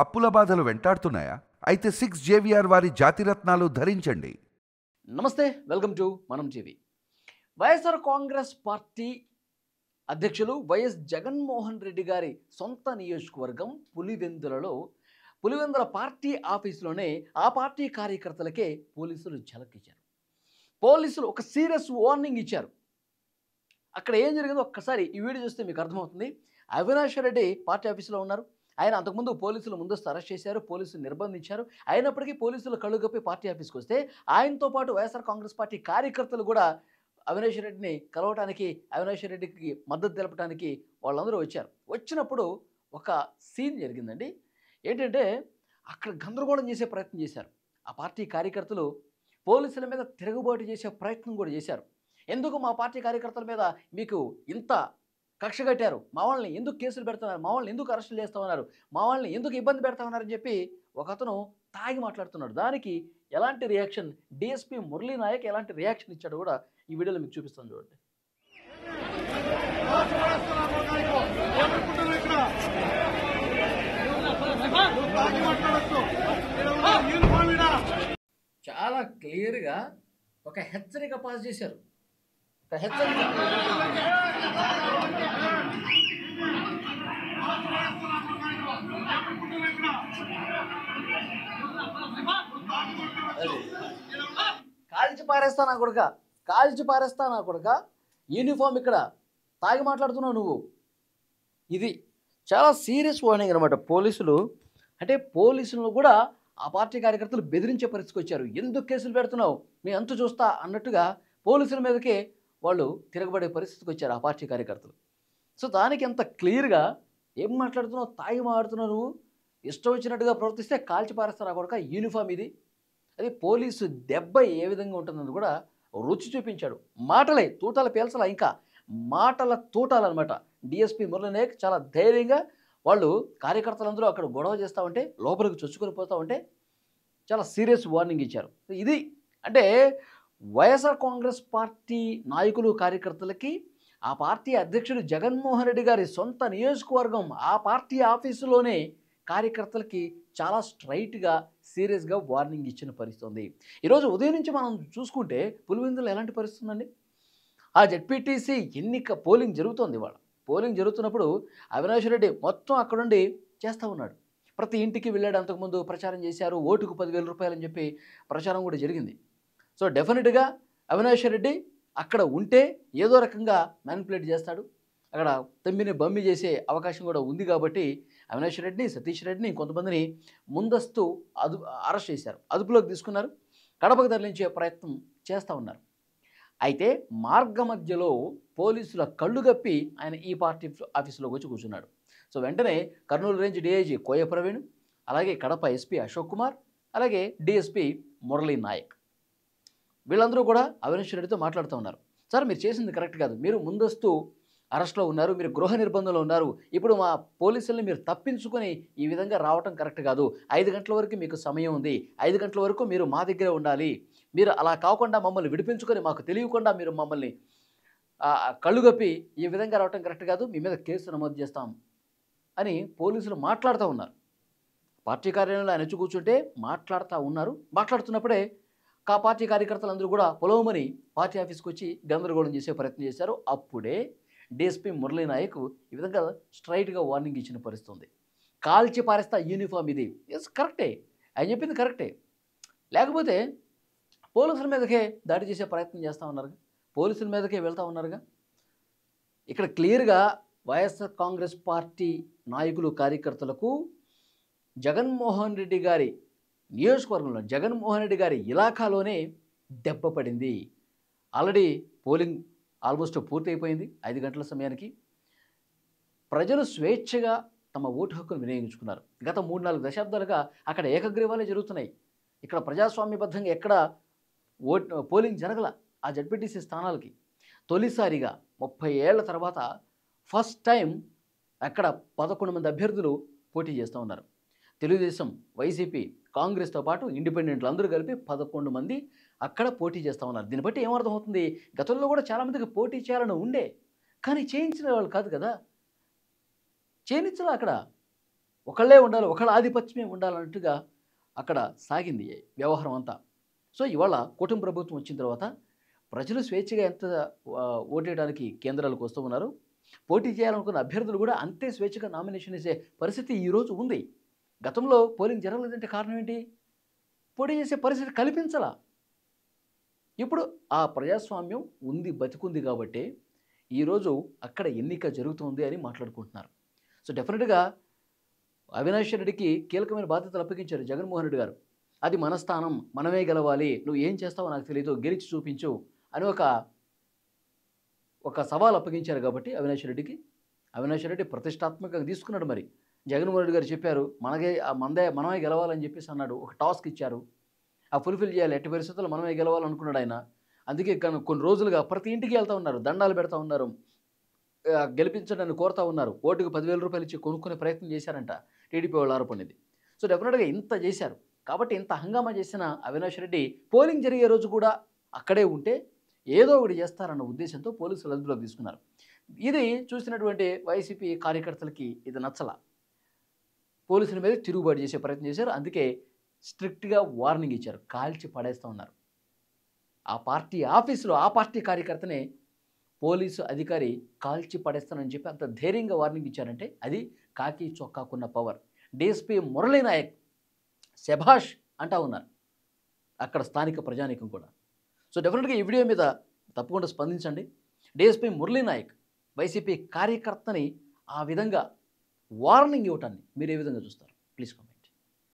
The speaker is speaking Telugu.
అప్పుల బాధలు వెంటాడుతున్నాయా? అయితే 6 జేవిఆర్ వారి జాతిరత్నాలు ధరించండి. నమస్తే, వెల్కమ్ టు మనం టీవీ. వైఎస్ఆర్ కాంగ్రెస్ పార్టీ అధ్యక్షులు వైఎస్ జగన్మోహన్ రెడ్డి గారి సొంత నియోజకవర్గం పులివెందుల పార్టీ ఆఫీసులోనే ఆ పార్టీ కార్యకర్తలకే పోలీసులు ఝలకిచ్చారు. పోలీసులు ఒక సీరియస్ వార్నింగ్ ఇచ్చారు. అక్కడ ఏం జరిగిందో ఒక్కసారి ఈ వీడియో చూస్తే మీకు అర్థమవుతుంది. అవినాష్ రెడ్డి పార్టీ ఆఫీసులో ఉన్నారు. ఆయన అంతకుముందు పోలీసులు ముందస్తు అరెస్ట్ చేశారు, పోలీసులు నిర్బంధించారు. అయినప్పటికీ పోలీసులు కళ్ళు కప్పి పార్టీ ఆఫీస్కి వస్తే ఆయనతో పాటు వైఎస్ఆర్ కాంగ్రెస్ పార్టీ కార్యకర్తలు కూడా అవినాష్ రెడ్డిని కలవటానికి, అవినాష్ రెడ్డికి మద్దతు తెలపడానికి వాళ్ళందరూ వచ్చారు. వచ్చినప్పుడు ఒక సీన్ జరిగిందండి. ఏంటంటే అక్కడ గందరగోళం చేసే ప్రయత్నం చేశారు. ఆ పార్టీ కార్యకర్తలు పోలీసుల మీద తిరుగుబాటు చేసే ప్రయత్నం కూడా చేశారు. ఎందుకు మా పార్టీ కార్యకర్తల మీద మీకు ఇంత కక్ష కట్టారు, మా వాళ్ళని ఎందుకు కేసులు పెడుతున్నారు, మా వాళ్ళని ఎందుకు అరెస్టులు చేస్తామన్నారు, మా వాళ్ళని ఎందుకు ఇబ్బంది పెడతామన్నారని చెప్పి ఒక అతను తాగి మాట్లాడుతున్నాడు. దానికి ఎలాంటి రియాక్షన్ డిఎస్పీ మురళీ నాయక్ ఎలాంటి రియాక్షన్ ఇచ్చాడో కూడా ఈ వీడియోలో మీకు చూపిస్తాను, చూడండి. చాలా క్లియర్గా ఒక హెచ్చరిక పాస్ చేశారు. ఒక హెచ్చరిక కాల్చి పారేస్తా నా కొడుక, కాల్చి పారేస్తా నా కొడుక, యూనిఫామ్ ఇక్కడ తాగి మాట్లాడుతున్నావు నువ్వు. ఇది చాలా సీరియస్ వార్నింగ్ అనమాట. పోలీసులు కూడా ఆ పార్టీ కార్యకర్తలు బెదిరించే పరిస్థితికి వచ్చారు. ఎందుకు కేసులు పెడుతున్నావు, మీ అంతు చూస్తా అన్నట్టుగా పోలీసుల మీదకే వాళ్ళు తిరగబడే పరిస్థితికి వచ్చారు ఆ పార్టీ కార్యకర్తలు. సో దానికి ఎంత క్లియర్గా ఏం మాట్లాడుతున్నావు, తాగి మాట్లాడుతున్నావు నువ్వు, ఇష్టం వచ్చినట్టుగా ప్రవర్తిస్తే కాల్చి పారేస్తారు ఆ కొడుక, యూనిఫామ్ ఇది. అది పోలీసు దెబ్బ ఏ విధంగా ఉంటుందని కూడా రుచి చూపించాడు. మాటలే తూటాలు పేల్చలా, ఇంకా మాటల తూటాలన్నమాట. డిఎస్పీ మురళీ నాయక్ చాలా ధైర్యంగా వాళ్ళు కార్యకర్తలందరూ అక్కడ గొడవ చేస్తూ ఉంటే, లోపలికి చొచ్చుకొని పోతూ ఉంటే చాలా సీరియస్ వార్నింగ్ ఇచ్చారు. ఇది అంటే వైఎస్ఆర్ కాంగ్రెస్ పార్టీ నాయకులు కార్యకర్తలకి ఆ పార్టీ అధ్యక్షుడు జగన్మోహన్ రెడ్డి గారి సొంత నియోజకవర్గం ఆ పార్టీ ఆఫీసులోనే కార్యకర్తలకి చాలా స్ట్రైట్గా సీరియస్గా వార్నింగ్ ఇచ్చిన పరిస్థితి ఉంది. ఈరోజు ఉదయం నుంచి మనం చూసుకుంటే పులివెందులో ఎలాంటి పరిస్థితి ఉందండి. ఆ జెడ్పీటీసీ ఎన్నిక పోలింగ్ జరుగుతోంది. ఇవాళ పోలింగ్ జరుగుతున్నప్పుడు అవినాష్ రెడ్డి మొత్తం అక్కడుండి చేస్తూ ఉన్నాడు. ప్రతి ఇంటికి వెళ్ళాడు. అంతకుముందు ప్రచారం చేశారు. ఓటుకు 10,000 రూపాయలు అని చెప్పి ప్రచారం కూడా జరిగింది. సో డెఫినెట్గా అవినాష్ రెడ్డి అక్కడ ఉంటే ఏదో రకంగా మ్యానిపులేట్ చేస్తాడు. అక్కడ తమ్మిని బమ్మి చేసే అవకాశం కూడా ఉంది. కాబట్టి అవినాష్ రెడ్డిని, సతీష్ రెడ్డిని, కొంతమందిని ముందస్తు అరెస్ట్ చేశారు, అదుపులోకి తీసుకున్నారు, కడపకు తరలించే ప్రయత్నం చేస్తూ ఉన్నారు. అయితే మార్గ మధ్యలో పోలీసుల కళ్ళు గప్పి ఆయన ఈ పార్టీ ఆఫీసులోకి వచ్చి కూర్చున్నాడు. సో వెంటనే కర్నూలు రేంజ్ డిఐజీ కోయ ప్రవీణ్, అలాగే కడప ఎస్పీ అశోక్ కుమార్, అలాగే డిఎస్పీ మురళీ నాయక్ వీళ్ళందరూ కూడా అవినాష్ రెడ్డితో మాట్లాడుతూ ఉన్నారు. సార్, మీరు చేసింది కరెక్ట్ కాదు, మీరు ముందస్తు అరెస్ట్లో ఉన్నారు, మీరు గృహ నిర్బంధంలో ఉన్నారు, ఇప్పుడు మా పోలీసుల్ని మీరు తప్పించుకొని ఈ విధంగా రావటం కరెక్ట్ కాదు. 5 గంటల వరకు మీకు సమయం ఉంది, 5 గంటల వరకు మీరు మా దగ్గరే ఉండాలి, మీరు అలా కాకుండా మమ్మల్ని విడిపించుకొని మాకు తెలియకుండా మీరు మమ్మల్ని కళ్ళు గప్పి ఈ విధంగా రావటం కరెక్ట్ కాదు, మీ మీద కేసు నమోదు చేస్తాం అని పోలీసులు మాట్లాడుతూ ఉన్నారు. పార్టీ కార్యాలయంలో ఆయన వచ్చి కూర్చుంటే మాట్లాడుతూ ఉన్నారు. మాట్లాడుతున్నప్పుడే పార్టీ కార్యకర్తలందరూ కూడా పొలవమని పార్టీ ఆఫీస్కి వచ్చి గందరగోళం చేసే ప్రయత్నం చేశారు. అప్పుడే డిఎస్పీ మురళీ నాయక్ ఈ విధంగా స్ట్రైట్గా వార్నింగ్ ఇచ్చిన పరిస్థితి ఉంది. కాల్చి పారేస్తా యూనిఫామ్ ఇది. ఎస్, కరెక్టే, ఆయన చెప్పింది కరెక్టే. లేకపోతే పోలీసుల మీదకే దాడి చేసే ప్రయత్నం చేస్తూ ఉన్నారుగా, పోలీసుల మీదకే వెళ్తూ ఉన్నారుగా. ఇక్కడ క్లియర్గా వైఎస్ఆర్ కాంగ్రెస్ పార్టీ నాయకులు కార్యకర్తలకు జగన్మోహన్ రెడ్డి గారి నియోజకవర్గంలో, జగన్మోహన్ రెడ్డి గారి ఇలాఖాలోనే దెబ్బ పడింది. ఆల్రెడీ పోలింగ్ ఆల్మోస్ట్ పూర్తయిపోయింది. 5 గంటల సమయానికి ప్రజలు స్వేచ్ఛగా తమ ఓటు హక్కును వినియోగించుకున్నారు. గత 3-4 దశాబ్దాలుగా అక్కడ ఏకగ్రీవాలే జరుగుతున్నాయి. ఇక్కడ ప్రజాస్వామ్యబద్ధంగా ఎక్కడ పోలింగ్ జరగల. ఆ జడ్పీటీసీ స్థానాలకి తొలిసారిగా 30 ఏళ్ల తర్వాత ఫస్ట్ టైం అక్కడ 11 మంది అభ్యర్థులు పోటీ చేస్తూ ఉన్నారు. తెలుగుదేశం, వైసీపీ, కాంగ్రెస్తో పాటు ఇండిపెండెంట్లు అందరూ కలిపి 11 మంది అక్కడ పోటీ చేస్తూ ఉన్నారు. దీన్ని బట్టి ఏమర్థమవుతుంది, గతంలో కూడా చాలామందికి పోటీ చేయాలని ఉండే, కానీ చేయించిన వాళ్ళు కాదు కదా, చేయించాలి. అక్కడ ఒకళ్ళే ఉండాలి, ఒకళ్ళ ఆధిపత్యమే ఉండాలన్నట్టుగా అక్కడ సాగింది వ్యవహారం అంతా. సో ఇవాళ కూటమి ప్రభుత్వం వచ్చిన తర్వాత ప్రజలు స్వేచ్ఛగా ఎంత ఓటేయడానికి కేంద్రాలకు వస్తూ ఉన్నారు, పోటీ చేయాలనుకున్న అభ్యర్థులు కూడా అంతే స్వేచ్ఛగా నామినేషన్ వేసే పరిస్థితి ఈరోజు ఉంది. గతంలో పోలింగ్ జరగలేదంటే కారణం ఏంటి? పోటీ చేసే పరిస్థితి కల్పించాల. ఇప్పుడు ఆ ప్రజాస్వామ్యం ఉంది, బతికుంది కాబట్టి ఈరోజు అక్కడ ఎన్నిక జరుగుతుంది అని మాట్లాడుకుంటున్నారు. సో డెఫినెట్గా అవినాష్ రెడ్డికి కీలకమైన బాధ్యతలు అప్పగించారు జగన్మోహన్ రెడ్డి గారు. అది మన స్థానం, మనమే గెలవాలి, నువ్వు ఏం చేస్తావో నాకు తెలియదు, గెలిచి చూపించు అని ఒక సవాల్ అప్పగించారు కాబట్టి అవినాష్ రెడ్డికి. అవినాష్ రెడ్డి ప్రతిష్టాత్మకంగా తీసుకున్నాడు. మరి జగన్మోహన్ రెడ్డి గారు చెప్పారు మనమే గెలవాలని చెప్పేసి అన్నాడు. ఒక టాస్క్ ఇచ్చారు, ఆ ఫుల్ఫిల్ చేయాలి, ఎట్టి పరిస్థితుల్లో మనమే గెలవాలనుకున్నాడు ఆయన. అందుకే కొన్ని రోజులుగా ప్రతి ఇంటికి వెళ్తూ ఉన్నారు, దండాలు పెడతా ఉన్నారు, గెలిపించడాన్ని కోరుతా ఉన్నారు. ఓటుకు 10,000 రూపాయలు ఇచ్చి కొనుక్కునే ప్రయత్నం చేశారంట టీడీపీ వాళ్ళు ఆరోపణ ఇది. సో డెఫినెట్గా ఇంత చేశారు కాబట్టి ఇంత హంగామా చేసిన అవినాష్ రెడ్డి పోలింగ్ జరిగే రోజు కూడా అక్కడే ఉంటే ఏదో ఒకటి చేస్తారన్న ఉద్దేశంతో పోలీసులు అదుపులోకి తీసుకున్నారు. ఇది చూసినటువంటి వైసీపీ కార్యకర్తలకి ఇది నచ్చల. పోలీసుల మీద తిరుగుబాటు చేసే ప్రయత్నం చేశారు. అందుకే స్ట్రిక్ట్గా వార్నింగ్ ఇచ్చారు, కాల్చి పడేస్తూ ఉన్నారు. ఆ పార్టీ ఆఫీసులో ఆ పార్టీ కార్యకర్తనే పోలీసు అధికారి కాల్చి పడేస్తానని చెప్పి అంత ధైర్యంగా వార్నింగ్ ఇచ్చారంటే అది కాకి చొక్కాకున్న పవర్. డిఎస్పీ మురళీ నాయక్ శభాష్ అంటా ఉన్నారు అక్కడ స్థానిక ప్రజానీకం కూడా. సో డెఫినెట్గా ఈ వీడియో మీద తప్పకుండా స్పందించండి. డిఎస్పీ మురళీ నాయక్ వైసీపీ కార్యకర్తని ఆ విధంగా వార్నింగ్ ఇవ్వటాన్ని మీరు ఏ విధంగా చూస్తారు? Please comment.